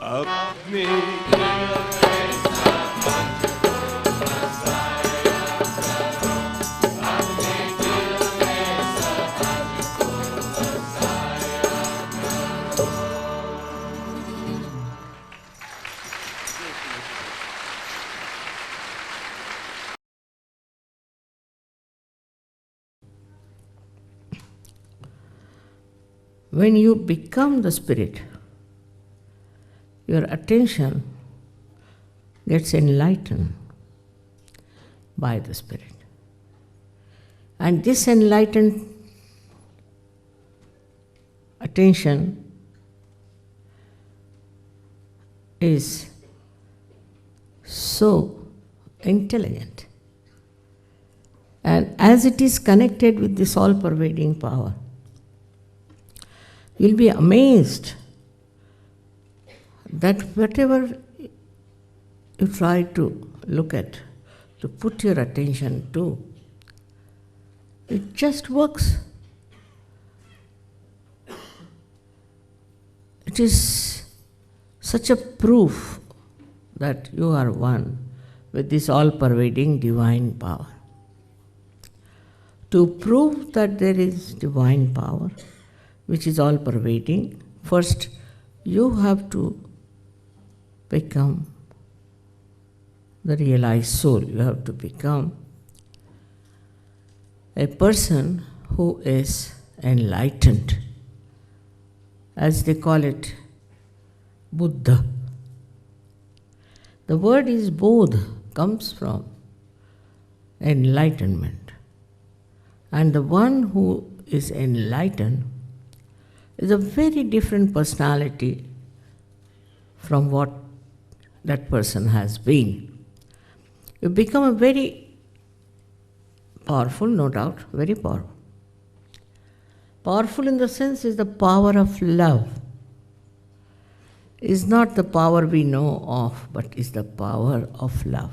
अपनी When you become the spirit, your attention gets enlightened by the spirit. And this enlightened attention is so intelligent. And as it is connected with this all-pervading power, you'll be amazed that whatever you try to look at, to put your attention to, it just works. It is such a proof that you are one with this all-pervading divine power. To prove that there is divine power, which is all-pervading, first you have to become the realized soul. You have to become a person who is enlightened, as they call it, Buddha. The word is bodh, comes from enlightenment. And the one who is enlightened is a very different personality from what that person has been. You become a very powerful, no doubt, very powerful. Powerful in the sense is the power of love. Is not the power we know of, but is the power of love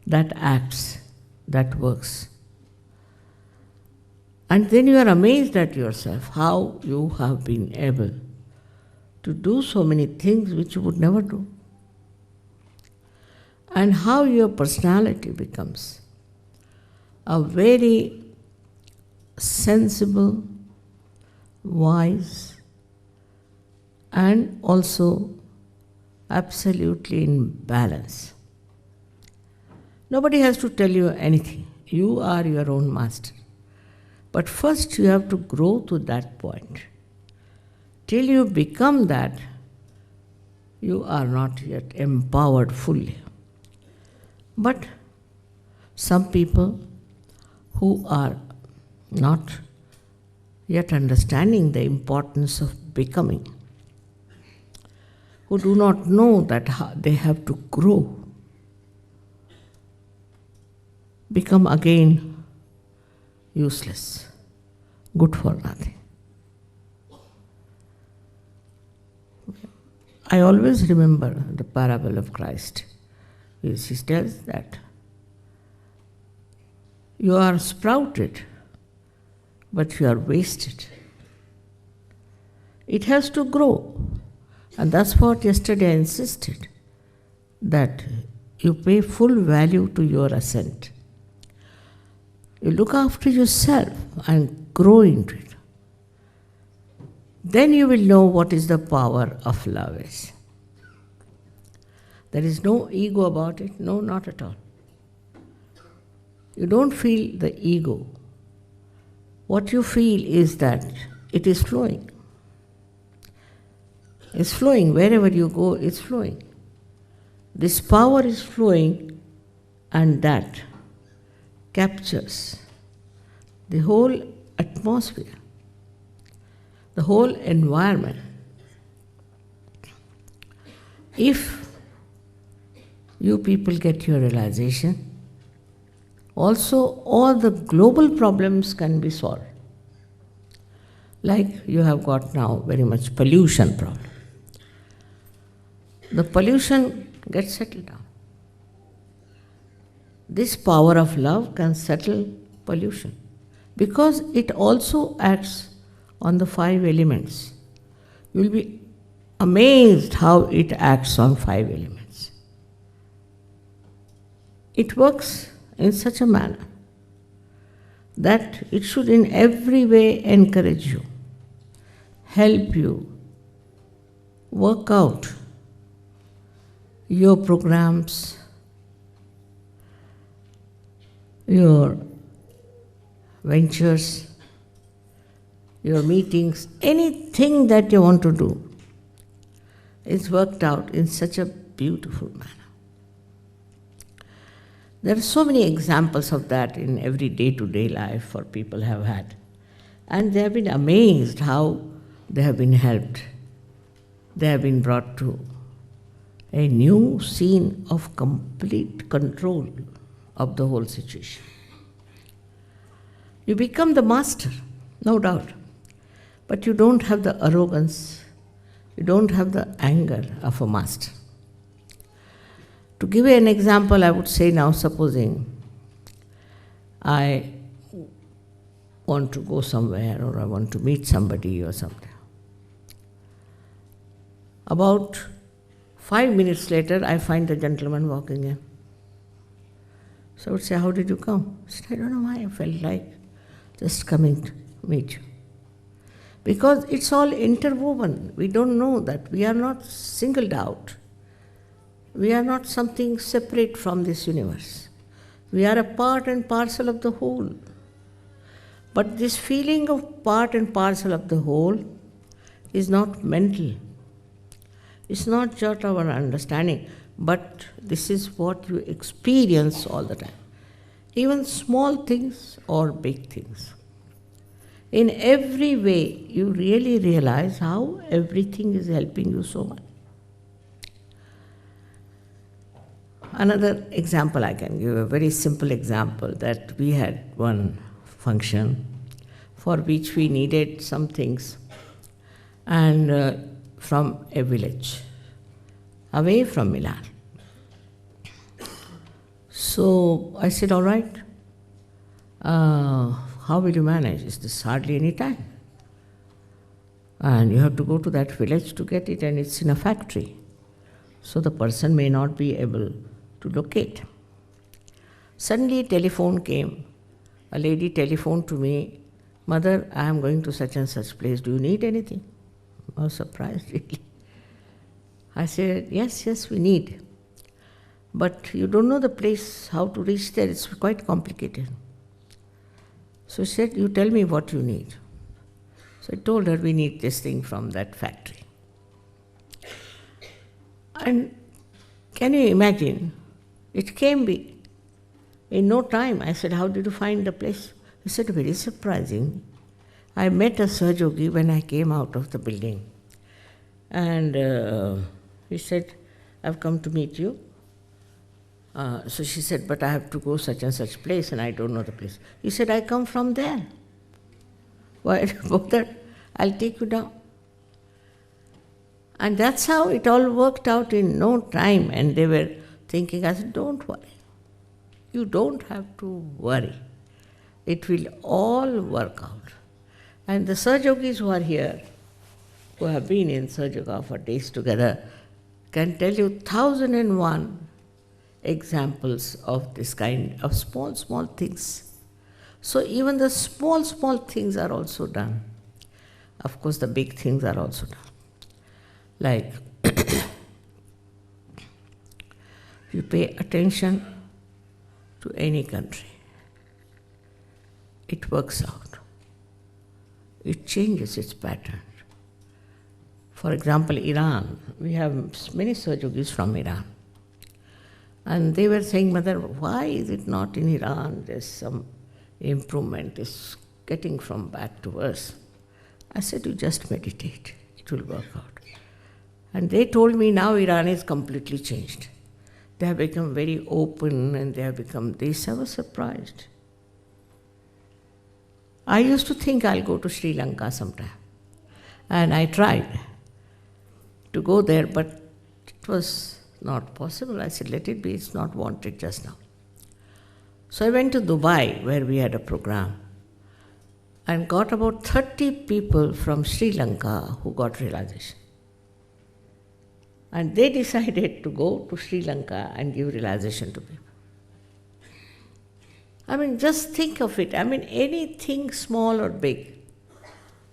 that acts, that works. And then you are amazed at yourself, how you have been able to do so many things which you would never do. And how your personality becomes a very sensible, wise, and also absolutely in balance. Nobody has to tell you anything. You are your own master. But first you have to grow to that point. Till you become that, you are not yet empowered fully. But some people who are not yet understanding the importance of becoming, who do not know that they have to grow, become again useless, good for nothing. I always remember the parable of Christ. He tells that you are sprouted, but you are wasted. It has to grow. And that's what yesterday I insisted, that you pay full value to your ascent. You look after yourself and grow into it. Then you will know what is the power of love is. There is no ego about it, no, not at all. You don't feel the ego. What you feel is that it is flowing. It's flowing, wherever you go, it's flowing. This power is flowing, and that captures the whole atmosphere, the whole environment. If you people get your realization, also all the global problems can be solved. Like you have got now very much pollution problem. The pollution gets settled down. This power of love can settle pollution because it also acts on the 5 elements. You will be amazed how it acts on 5 elements. It works in such a manner that it should in every way encourage you, help you work out your programs, your ventures, your meetings, anything that you want to do is worked out in such a beautiful manner. There are so many examples of that in every day-to-day life for people have had. And they have been amazed how they have been helped. They have been brought to a new scene of complete control of the whole situation. You become the master, no doubt, but you don't have the arrogance, you don't have the anger of a master. To give you an example, I would say now, supposing I want to go somewhere or I want to meet somebody or something. About 5 minutes later, I find the gentleman walking in. So I would say, how did you come? I said, I don't know why, I felt like just coming to meet you. Because it's all interwoven. We don't know that. We are not singled out. We are not something separate from this universe. We are a part and parcel of the whole. But this feeling of part and parcel of the whole is not mental. It's not just our understanding, but this is what you experience all the time. Even small things or big things. In every way, you really realize how everything is helping you so much. Another example I can give, a very simple example, that we had one function for which we needed some things and from a village away from Milan. So I said, all right, how will you manage? Is this hardly any time? And you have to go to that village to get it, and it's in a factory. So the person may not be able to locate. Suddenly a telephone came. A lady telephoned to me, Mother, I am going to such and such place. Do you need anything? I was surprised, really. I said, yes, we need. But you don't know the place, how to reach there. It's quite complicated. So she said, you tell me what you need. So I told her we need this thing from that factory. And can you imagine? It came in no time. I said, how did you find the place? He said, very surprising. I met a Sahajogi when I came out of the building. And he said, I've come to meet you. So she said, but I have to go such and such place and I don't know the place. He said, I come from there. Why bother? I'll take you down. And that's how it all worked out in no time. And they were thinking, I said, don't worry. You don't have to worry. It will all work out. And the Sahajogis who are here, who have been in Sahaja for days together, can tell you 1,001 examples of this kind of small things. So even the small things are also done. Of course, the big things are also done. Like, you pay attention to any country, it works out. It changes its pattern. For example, Iran. We have many Sahajogis from Iran. And they were saying, Mother, why is it not in Iran? There's some improvement. It's getting from bad to worse. I said, you just meditate. It will work out. And they told me now Iran is completely changed. They have become very open and they were surprised. I used to think I'll go to Sri Lanka sometime. And I tried to go there, but it was not possible. I said, let it be, it's not wanted just now. So I went to Dubai, where we had a program, and got about 30 people from Sri Lanka who got realization. And they decided to go to Sri Lanka and give realization to people. I mean, just think of it. I mean, anything small or big,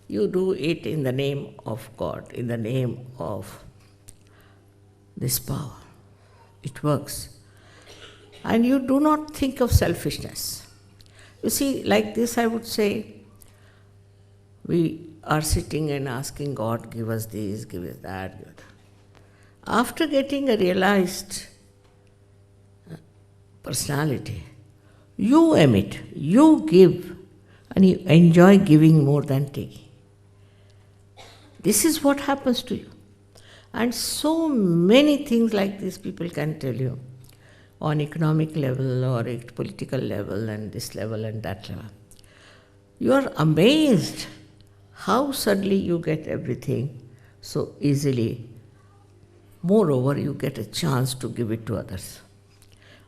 you do it in the name of God, in the name of this power. It works. And you do not think of selfishness. You see, like this I would say, we are sitting and asking God, give us this, give us that, give us that. After getting a realized personality, you emit, you give, and you enjoy giving more than taking. This is what happens to you. And so many things like this people can tell you on economic level or political level and this level and that level. You are amazed how suddenly you get everything so easily. Moreover, you get a chance to give it to others.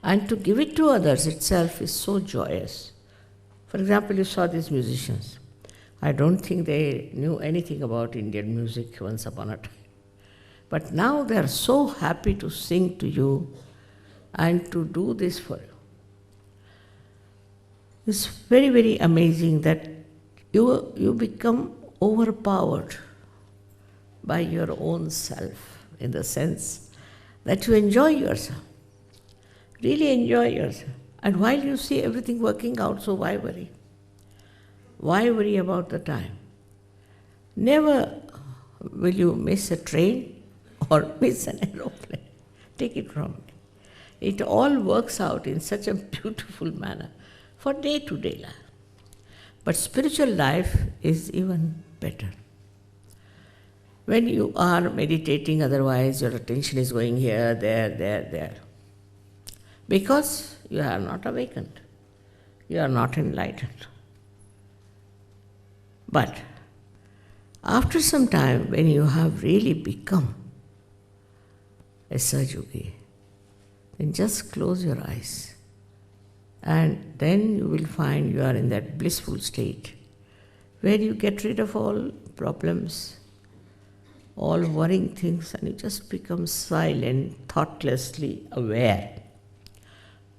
And to give it to others itself is so joyous. For example, you saw these musicians. I don't think they knew anything about Indian music once upon a time. But now they are so happy to sing to you and to do this for you. It's very, very amazing that you become overpowered by your own self, in the sense that you enjoy yourself. Really enjoy yourself. And while you see everything working out, so why worry? Why worry about the time? Never will you miss a train or miss an aeroplane. Take it from me. It all works out in such a beautiful manner for day-to-day life. But spiritual life is even better. When you are meditating, otherwise your attention is going here, there. Because you are not awakened. You are not enlightened. But after some time, when you have really become a Sahajogi, then just close your eyes. And then you will find you are in that blissful state where you get rid of all problems, all worrying things, and you just become silent, thoughtlessly aware,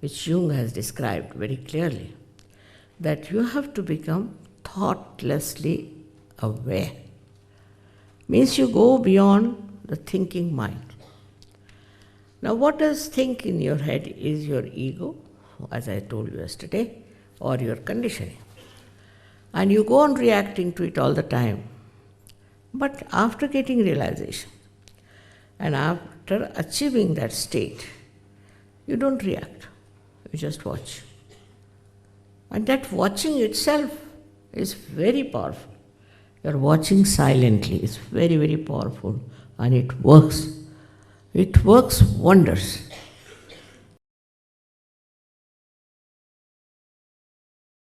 which Jung has described very clearly, that you have to become thoughtlessly aware. Means you go beyond the thinking mind. Now what does think in your head is your ego, as I told you yesterday, or your conditioning. And you go on reacting to it all the time. But after getting realization, and after achieving that state, you don't react, you just watch. And that watching itself is very powerful. You're watching silently, it's very, very powerful, and it works. It works wonders.